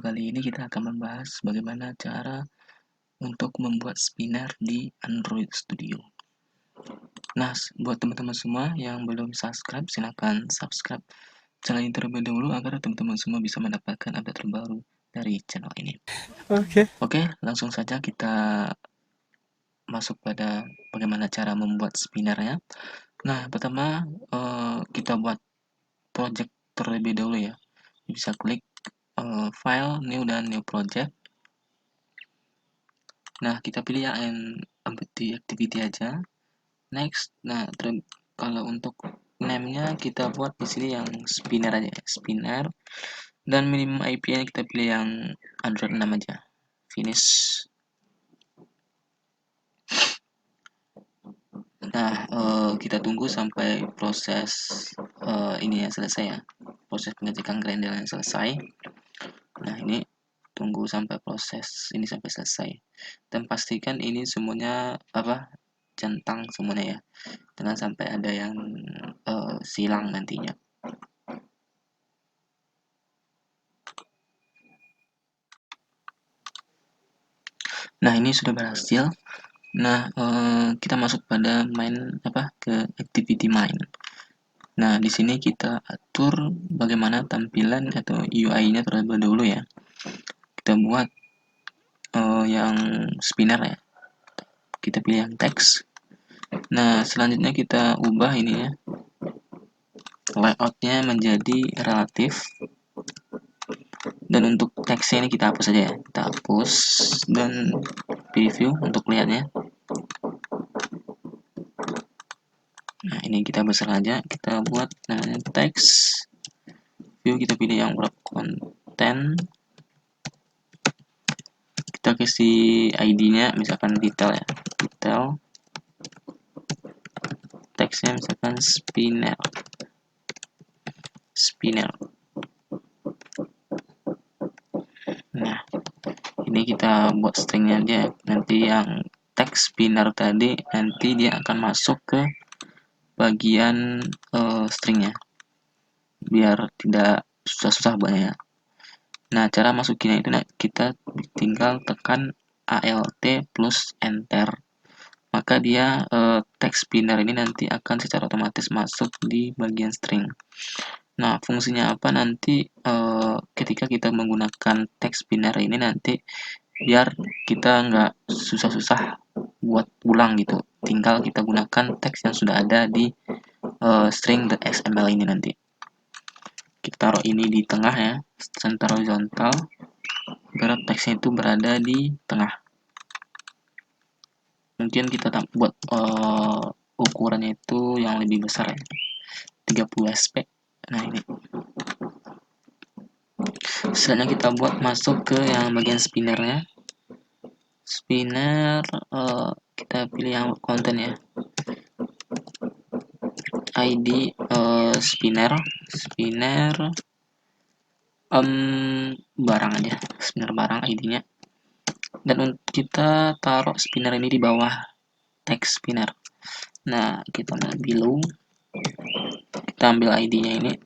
video kali ini kita akan membahas bagaimana cara untuk membuat spinner di Android Studio. Nah, buat teman-teman semua yang belum subscribe, silahkan subscribe channel ini terlebih dahulu agar teman-teman semua bisa mendapatkan update terbaru dari channel ini. Oke, langsung saja kita masuk pada bagaimana cara membuat spinnernya. Nah, pertama kita buat project terlebih dahulu ya. Bisa klik file, new dan new project. Nah, kita pilih yang empty activity aja. Next. Nah, kalau untuk name-nya kita buat di sini yang spinner aja, spinner. Dan minimum IP-nya kita pilih yang Android 6 aja. Finish. Nah, kita tunggu sampai proses ini ya selesai ya. Proses pengecekan grendel yang selesai. Nah, ini tunggu sampai proses ini sampai selesai. Dan pastikan ini semuanya centang semuanya ya. Jangan sampai ada yang silang nantinya. Nah, ini sudah berhasil. Nah, kita masuk pada ke activity main. Nah, di sini kita atur bagaimana tampilan atau UI-nya terlebih dahulu ya. Kita buat yang spinner ya. Kita pilih yang teks. Nah, selanjutnya kita ubah ini ya. Layout-nya menjadi relatif. Dan untuk teksnya ini kita hapus saja ya. Kita hapus dan preview untuk lihatnya. Nah, ini kita besar aja, kita buat namanya teks. View kita pilih yang wrap content. Kita kasih ID-nya misalkan detail ya. Detail. Teksnya misalkan spinner. Spinner. Nah, ini kita buat stringnya aja. Nanti yang teks spinner tadi nanti dia akan masuk ke bagian stringnya biar tidak susah-susah banyak. Nah, cara masukinnya itu kita tinggal tekan Alt plus enter, maka dia teks spinner ini nanti akan secara otomatis masuk di bagian string. Nah, fungsinya apa nanti ketika kita menggunakan teks spinner ini nanti biar kita nggak susah-susah buat ulang gitu, tinggal kita gunakan teks yang sudah ada di string.xml ini nanti. Kita taruh ini di tengah ya, center horizontal, biar teksnya itu berada di tengah. Mungkin kita buat ukurannya itu yang lebih besar ya, 30 sp. Nah, ini selanjutnya kita buat masuk ke yang bagian spinnernya. Spinner kita pilih yang konten ya, ID spinner barang aja, spinner barang ID-nya. Dan kita taruh spinner ini di bawah teks spinner. Nah, kita ambil below, kita ambil ID-nya ini.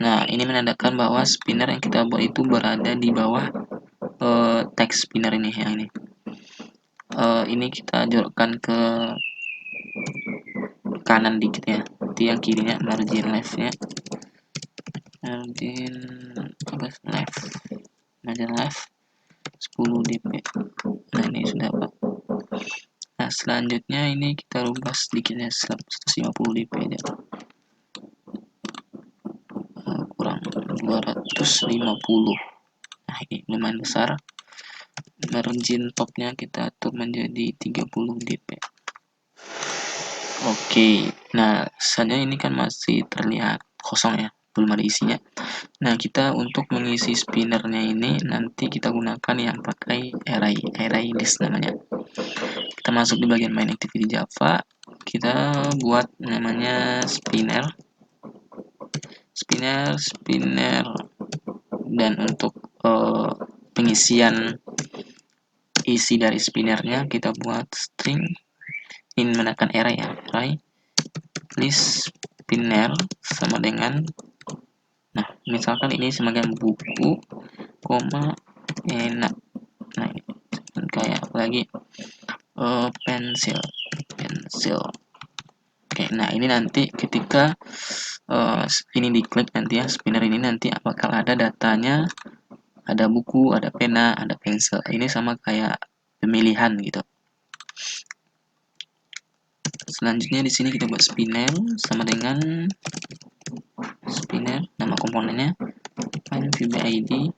Nah, ini menandakan bahwa spinner yang kita buat itu berada di bawah teks spinner ini yang ini. Ini kita jorokkan ke kanan dikit ya. Nanti yang kirinya margin left-nya. Margin left 10 dp. Nah, ini sudah Pak. Nah, selanjutnya ini kita rubah sedikitnya 150 dp aja. Kurang 250. Nah, ini lumayan besar. Margin topnya kita atur menjadi 30 dp. Oke. Nah, selanjutnya ini kan masih terlihat kosong ya, belum ada isinya. Nah, kita untuk mengisi spinnernya ini nanti kita gunakan yang pakai array list namanya. Kita masuk di bagian main activity Java, kita buat namanya spinner, dan untuk pengisian isi dari spinnernya kita buat string in menekan array ya, array list spinner sama dengan, nah misalkan ini sebagai buku, koma, enak. Nah, ini kayak lagi pensil. Oke, nah ini nanti ketika ini diklik nanti ya, spinner ini nanti bakal ada datanya, ada buku, ada pena, ada pensil. Ini sama kayak pemilihan gitu. Selanjutnya di sini kita buat spinner sama dengan spinner, nama komponennya VB_ID,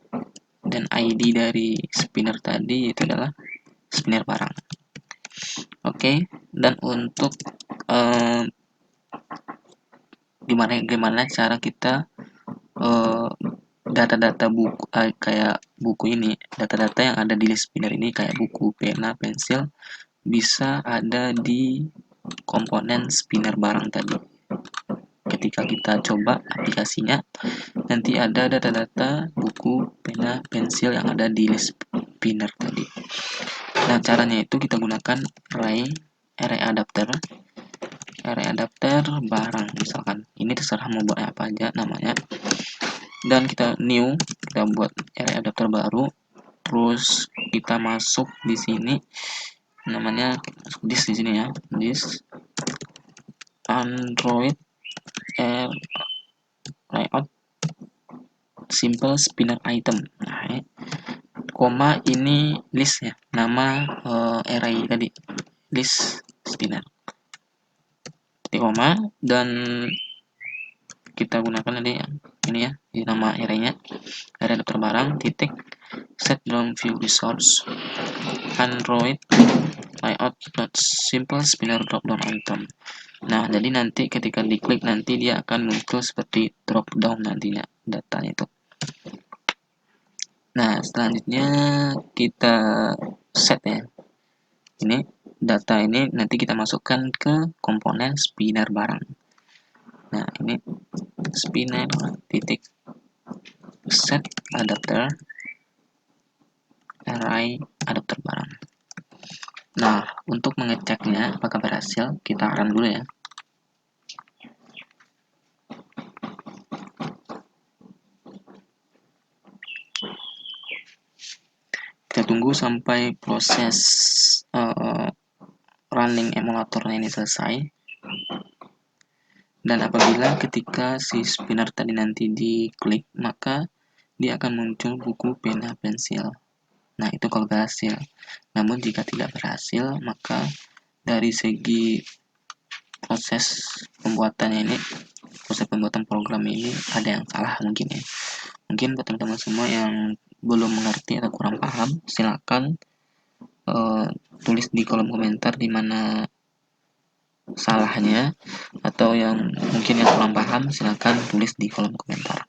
dan ID dari spinner tadi itu adalah spinner barang. Oke, dan untuk gimana cara kita data-data buku kayak buku ini, data-data yang ada di list spinner ini kayak buku, pena, pensil bisa ada di komponen spinner barang tadi. Ketika kita coba aplikasinya, nanti ada data-data buku, pena, pensil yang ada di list spinner tadi. Nah, caranya itu kita gunakan array adapter barang misalkan. Ini terserah mau buat apa aja namanya. Dan kita buat array adapter baru. Terus kita masuk di sini namanya di sini ya, this Android layout simple spinner item. Nah, koma ini list ya, nama array tadi list spinner. Titik koma, dan kita gunakan tadi ya, ini ya, di nama arraynya array adapter barang titik set dalam view resource Android layout simple spinner drop down item. Nah, jadi nanti ketika diklik nanti dia akan muncul seperti drop down nantinya datanya itu. Nah, selanjutnya kita set ya. Ini data ini nanti kita masukkan ke komponen spinner barang. Nah, ini spinner titik set adapter array adapter barang. Nah, untuk mengeceknya apakah berhasil, kita run dulu ya. Kita tunggu sampai proses running emulatornya ini selesai. Dan apabila ketika si spinner tadi nanti diklik, maka dia akan muncul buku, pena, pensil. Nah, itu kalau berhasil. Namun jika tidak berhasil, maka dari segi proses pembuatannya ini, proses pembuatan program ini ada yang salah mungkin ya. Mungkin buat teman-teman semua yang belum mengerti atau kurang paham, silakan tulis di kolom komentar di mana salahnya, atau yang mungkin yang kurang paham silakan tulis di kolom komentar.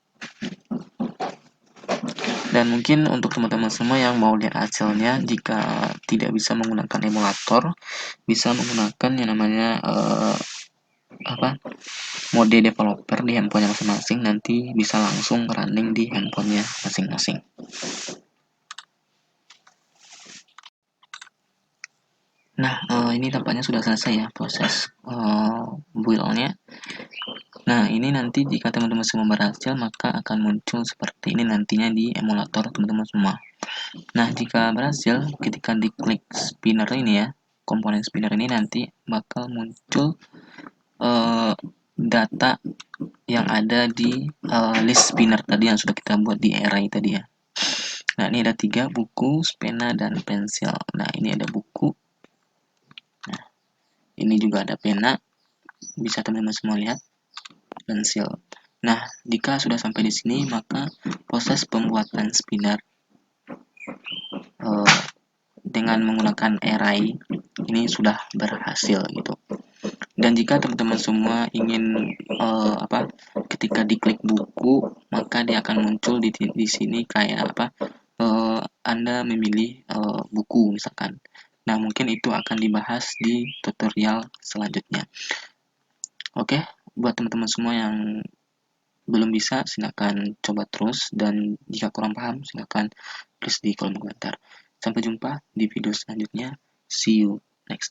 Dan mungkin untuk teman-teman semua yang mau lihat hasilnya, jika tidak bisa menggunakan emulator, bisa menggunakan yang namanya mode developer di handphonenya masing-masing, nanti bisa langsung running di handphonenya masing-masing. Nah, ini tampaknya sudah selesai ya proses build-nya. Nah, ini nanti jika teman-teman semua berhasil, maka akan muncul seperti ini nantinya di emulator teman-teman semua. Nah, jika berhasil, ketika diklik spinner ini ya, komponen spinner ini nanti bakal muncul data yang ada di list spinner tadi yang sudah kita buat di array tadi ya. Nah, ini ada 3, buku, pena, dan pensil. Nah, ini ada buku. Nah, ini juga ada pena. Bisa teman-teman semua lihat. Pensil. Nah, jika sudah sampai di sini, maka proses pembuatan spinner dengan menggunakan array ini sudah berhasil gitu. Dan jika teman-teman semua ingin ketika diklik buku, maka dia akan muncul di sini kayak Anda memilih buku misalkan. Nah, mungkin itu akan dibahas di tutorial selanjutnya. Oke, buat teman-teman semua yang belum bisa, silakan coba terus, dan jika kurang paham, silakan tulis di kolom komentar. Sampai jumpa di video selanjutnya. See you next.